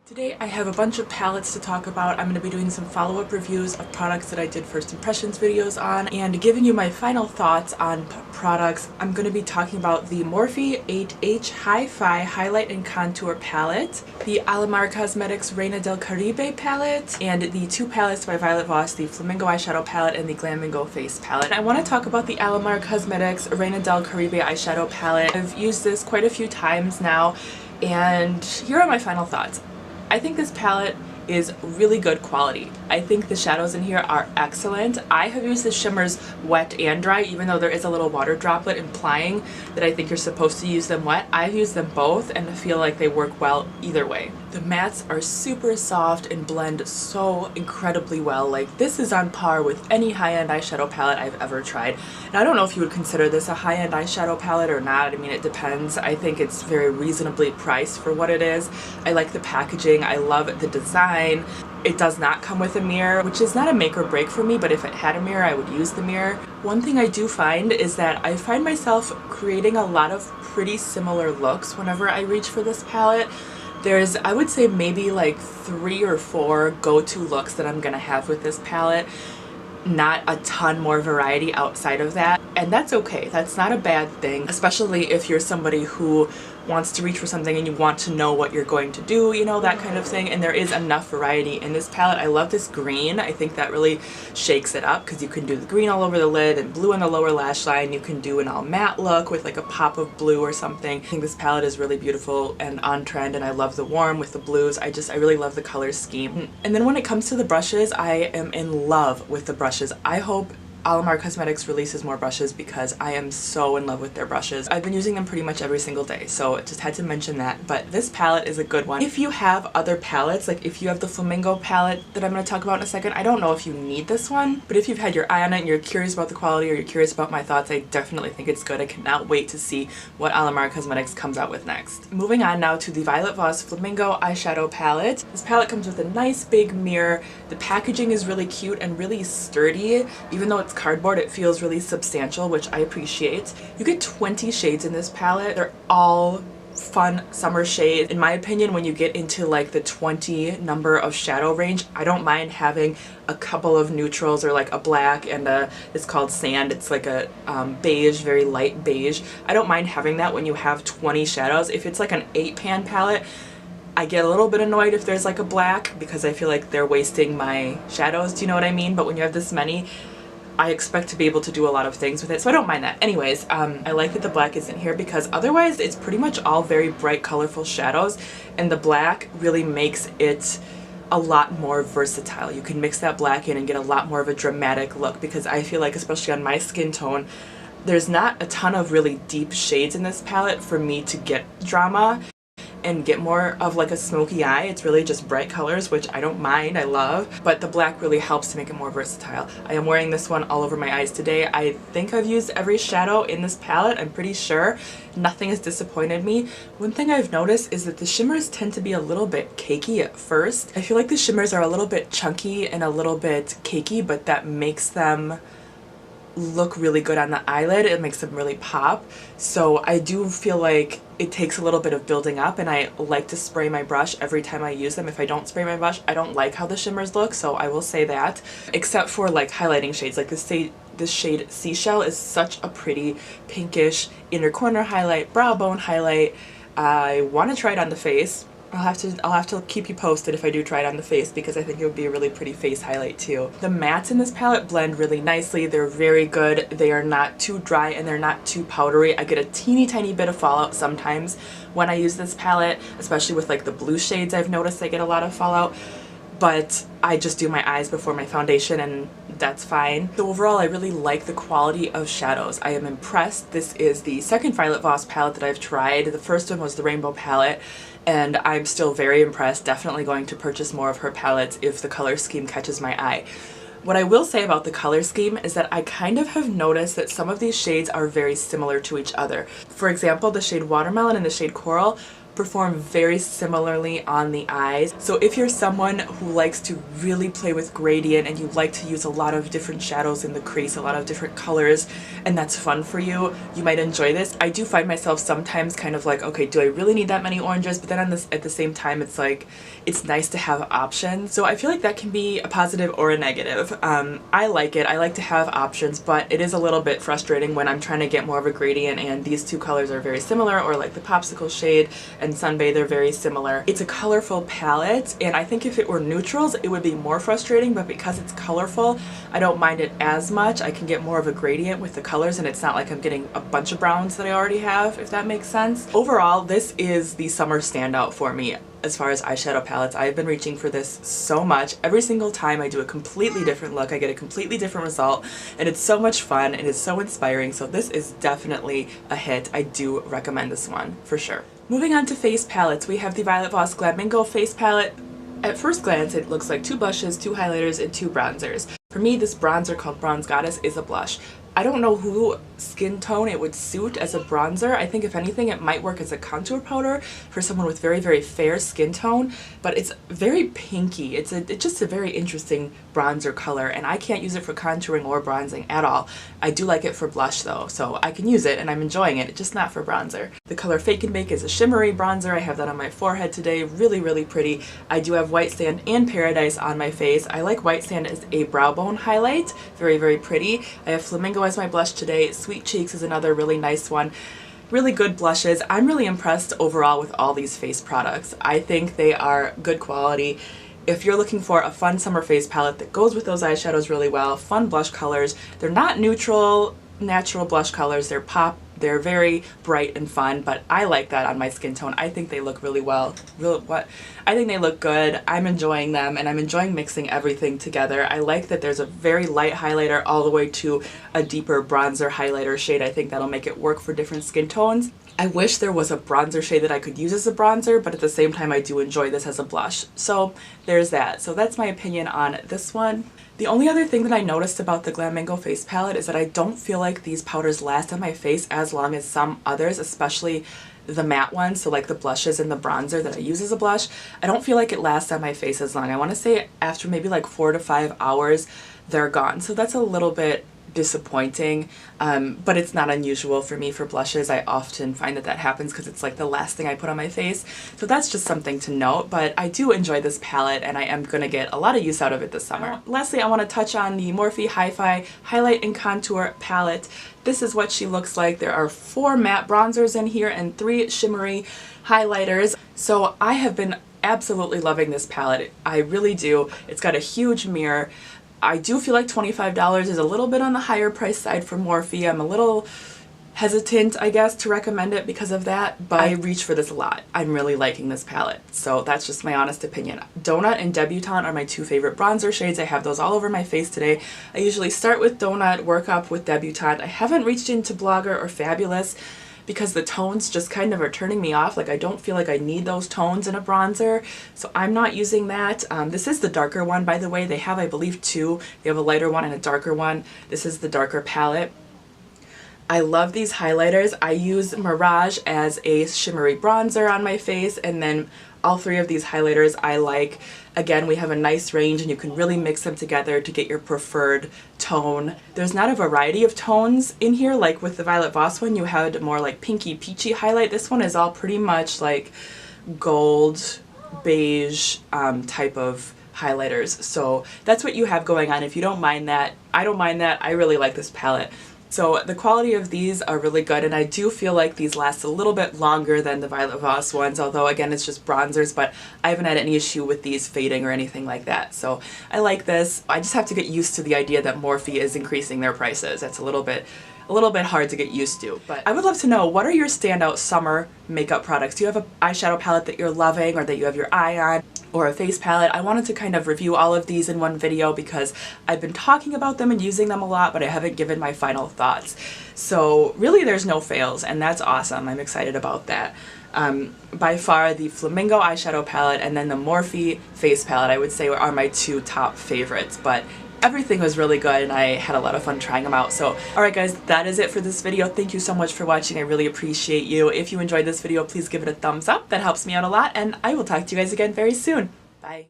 Today I have a bunch of palettes to talk about. I'm going to be doing some follow-up reviews of products that I did first impressions videos on and giving you my final thoughts on products. I'm going to be talking about the Morphe 8H Hi-Fi Highlight and Contour Palette, the Alamar Cosmetics Reina del Caribe palette, and the two palettes by Voss, the Flamingo Eyeshadow palette and the Glamingo Face palette. I want to talk about the Alamar Cosmetics Reina del Caribe Eyeshadow palette. I've used this quite a few times now, and here are my final thoughts. I think this palette is really good quality. I think the shadows in here are excellent. I have used the shimmers wet and dry, even though there is a little water droplet implying that I think you're supposed to use them wet. I've used them both and I feel like they work well either way. The mattes are super soft and blend so incredibly well. Like, this is on par with any high-end eyeshadow palette I've ever tried. And I don't know if you would consider this a high-end eyeshadow palette or not. I mean, it depends. I think it's very reasonably priced for what it is. I like the packaging. I love the design. It does not come with a mirror, which is not a make or break for me, but if it had a mirror, I would use the mirror. One thing I do find is that I find myself creating a lot of pretty similar looks whenever I reach for this palette. There's, I would say, maybe like 3 or 4 go-to looks that I'm gonna have with this palette. Not a ton more variety outside of that, and that's okay. That's not a bad thing, especially if you're somebody who wants to reach for something and you want to know what you're going to do, you know, that kind of thing. And there is enough variety in this palette. I love this green. I think that really shakes it up because you can do the green all over the lid and blue on the lower lash line. You can do an all matte look with like a pop of blue or something. I think this palette is really beautiful and on trend, and I love the warm with the blues. I really love the color scheme. And then when it comes to the brushes, I am in love with the brushes. I hope Alamar Cosmetics releases more brushes because I am so in love with their brushes. I've been using them pretty much every single day, so just had to mention that. But this palette is a good one. If you have other palettes, like if you have the Flamingo palette that I'm going to talk about in a second, I don't know if you need this one, but if you've had your eye on it and you're curious about the quality or you're curious about my thoughts, I definitely think it's good. I cannot wait to see what Alamar Cosmetics comes out with next. Moving on now to the Voss Flamingo Eyeshadow palette. This palette comes with a nice big mirror. The packaging is really cute and really sturdy. Even though it's cardboard, it feels really substantial, which I appreciate. You get 20 shades in this palette. They're all fun summer shades. In my opinion, when you get into like the 20 number of shadow range, I don't mind having a couple of neutrals or like a black and it's called sand. It's like a beige, very light beige. I don't mind having that when you have 20 shadows. If it's like an 8-pan palette, I get a little bit annoyed if there's like a black because I feel like they're wasting my shadows. Do you know what I mean? But when you have this many, I expect to be able to do a lot of things with it, so I don't mind that. Anyways, I like that the black isn't here because otherwise it's pretty much all very bright, colorful shadows, and the black really makes it a lot more versatile. You can mix that black in and get a lot more of a dramatic look because I feel like, especially on my skin tone, there's not a ton of really deep shades in this palette for me to get drama and get more of like a smoky eye. It's really just bright colors, which I don't mind, I love, but the black really helps to make it more versatile. I am wearing this one all over my eyes today. I think I've used every shadow in this palette, I'm pretty sure. Nothing has disappointed me. One thing I've noticed is that the shimmers tend to be a little bit cakey at first. I feel like the shimmers are a little bit chunky and a little bit cakey, but that makes them look really good on the eyelid. It makes them really pop. So I do feel like it takes a little bit of building up, and I like to spray my brush every time I use them. If I don't spray my brush, I don't like how the shimmers look, so I will say that. Except for like highlighting shades, like this shade Seashell is such a pretty pinkish inner corner highlight, brow bone highlight. I want to try it on the face. I'll have to keep you posted if I do try it on the face because I think it would be a really pretty face highlight too. The mattes in this palette blend really nicely. They're very good. They are not too dry and they're not too powdery. I get a teeny tiny bit of fallout sometimes when I use this palette, especially with like the blue shades. I've noticed I get a lot of fallout, but I just do my eyes before my foundation and that's fine. So overall, I really like the quality of shadows. I am impressed. This is the second Voss palette that I've tried. The first one was the rainbow palette, and I'm still very impressed. Definitely going to purchase more of her palettes if the color scheme catches my eye. What I will say about the color scheme is that I kind of have noticed that some of these shades are very similar to each other. For example, the shade Watermelon and the shade Coral perform very similarly on the eyes. So if you're someone who likes to really play with gradient and you like to use a lot of different shadows in the crease, a lot of different colors, and that's fun for you, you might enjoy this. I do find myself sometimes kind of like, okay, do I really need that many oranges? But then at the same time, it's like, it's nice to have options. So I feel like that can be a positive or a negative. I like it. I like to have options, but it is a little bit frustrating when I'm trying to get more of a gradient and these two colors are very similar, or like the Popsicle shade and Sunbathe, they're very similar. It's a colorful palette, and I think if it were neutrals, it would be more frustrating, but because it's colorful, I don't mind it as much. I can get more of a gradient with the colors, and it's not like I'm getting a bunch of browns that I already have, if that makes sense. Overall, this is the summer standout for me. As far as eyeshadow palettes, I've been reaching for this so much. Every single time I do a completely different look, I get a completely different result, and it's so much fun and it's so inspiring. So this is definitely a hit. I do recommend this one for sure. Moving on to face palettes, we have the Violet Voss Glamingo face palette. At first glance, it looks like 2 blushes, 2 highlighters, and 2 bronzers. For me, this bronzer called Bronze Goddess is a blush. I don't know who skin tone it would suit as a bronzer. I think if anything it might work as a contour powder for someone with very, very fair skin tone, but it's very pinky. It's just a very interesting bronzer color, and I can't use it for contouring or bronzing at all. I do like it for blush though, so I can use it and I'm enjoying it, just not for bronzer. The color Fake and Bake is a shimmery bronzer. I have that on my forehead today. Really, really pretty. I do have White Sand and Paradise on my face. I like White Sand as a brow bone highlight. Very, very pretty. I have Flamingo as my blush today. Sweet Cheeks is another really nice one. Really good blushes. I'm really impressed overall with all these face products. I think they are good quality. If you're looking for a fun summer face palette that goes with those eyeshadows really well, fun blush colors, they're not neutral, natural blush colors, they're pop, they're very bright and fun, but I like that on my skin tone. I think they look really well. I think they look good. I'm enjoying them, and I'm enjoying mixing everything together. I like that there's a very light highlighter all the way to a deeper bronzer highlighter shade. I think that'll make it work for different skin tones. I wish there was a bronzer shade that I could use as a bronzer, but at the same time I do enjoy this as a blush. So there's that. So that's my opinion on this one. The only other thing that I noticed about the Glamingo face palette is that I don't feel like these powders last on my face as long as some others, especially the matte ones, so like the blushes and the bronzer that I use as a blush. I don't feel like it lasts on my face as long. I want to say after maybe like 4 to 5 hours, they're gone. So that's a little bit disappointing, but it's not unusual for me for blushes. I often find that that happens because it's like the last thing I put on my face. So that's just something to note, but I do enjoy this palette and I am going to get a lot of use out of it this summer. Lastly, I want to touch on the Morphe Hi-Fi Highlight and Contour Palette. This is what she looks like. There are 4 matte bronzers in here and 3 shimmery highlighters. So I have been absolutely loving this palette. I really do. It's got a huge mirror. I do feel like $25 is a little bit on the higher price side for Morphe. I'm a little hesitant, I guess, to recommend it because of that, but I reach for this a lot. I'm really liking this palette, so that's just my honest opinion. Donut and Debutante are my 2 favorite bronzer shades. I have those all over my face today. I usually start with Donut, work up with Debutante. I haven't reached into Blogger or Fabulous because the tones just kind of are turning me off. Like I don't feel like I need those tones in a bronzer, so I'm not using that. This is the darker one, by the way. They have, I believe, 2. They have a lighter one and a darker one. This is the darker palette. I love these highlighters. I use Mirage as a shimmery bronzer on my face, and then all 3 of these highlighters I like. Again, we have a nice range and you can really mix them together to get your preferred tone. There's not a variety of tones in here like with the Violet Voss one. You had more like pinky peachy highlight. This one is all pretty much like gold, beige type of highlighters. So that's what you have going on. If you don't mind that, I don't mind that. I really like this palette. So the quality of these are really good, and I do feel like these last a little bit longer than the Violet Voss ones, although again it's just bronzers, but I haven't had any issue with these fading or anything like that. So I like this. I just have to get used to the idea that Morphe is increasing their prices. That's a little bit hard to get used to. But I would love to know, what are your standout summer makeup products? Do you have an eyeshadow palette that you're loving or that you have your eye on, or a face palette? I wanted to kind of review all of these in one video because I've been talking about them and using them a lot, but I haven't given my final thoughts. So really there's no fails, and that's awesome. I'm excited about that. By far the Flamingo eyeshadow palette and then the Morphe face palette I would say are my 2 top favorites, but everything was really good and I had a lot of fun trying them out. So alright guys, that is it for this video. Thank you so much for watching. I really appreciate you. If you enjoyed this video, please give it a thumbs up. That helps me out a lot, and I will talk to you guys again very soon. Bye.